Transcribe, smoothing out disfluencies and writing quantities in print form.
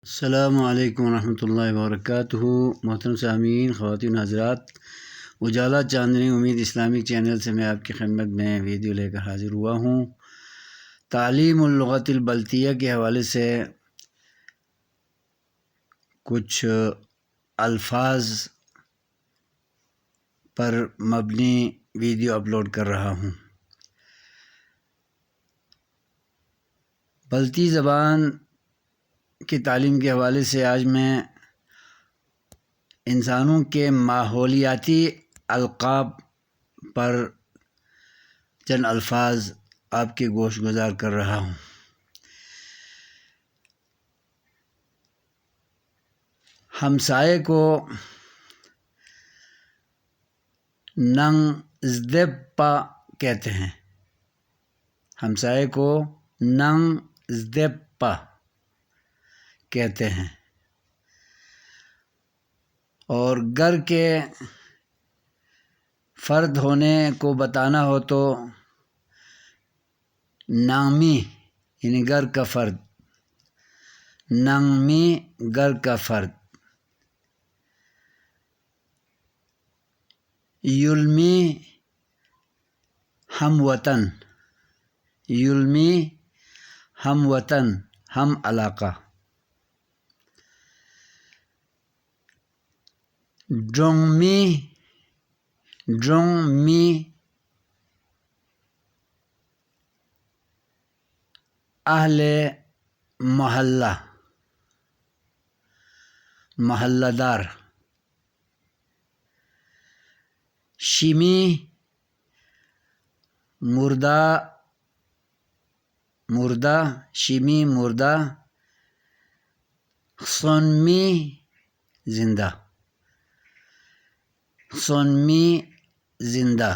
السلام علیکم ورحمۃ اللہ وبرکاتہ۔ محترم سامعین، خواتین حضرات، اجالا چاندنی امید اسلامک چینل سے میں آپ کی خدمت میں ویڈیو لے کر حاضر ہوا ہوں۔ تعلیم اللغت البلتیہ کے حوالے سے کچھ الفاظ پر مبنی ویڈیو اپلوڈ کر رہا ہوں۔ بلتی زبان کی تعلیم کے حوالے سے آج میں انسانوں کے ماحولیاتی القاب پر چند الفاظ آپ کے گوش گزار کر رہا ہوں۔ ہمسائے کو ننگ زدپا کہتے ہیں۔ ہمسائے کو ننگ زدپا کہتے ہیں، اور گھر کے فرد ہونے کو بتانا ہو تو نامی یعنی گھر کا فرد، ننگمی گھر کا فرد، یلمی ہم وطن، یلمی ہم وطن ہم علاقہ، ڈرونگمی ڈرونگمی اہل محلہ محلہ دار، شیمی مردہ مردہ شیمی مردہ، سونمی زندہ، سونمی زندہ،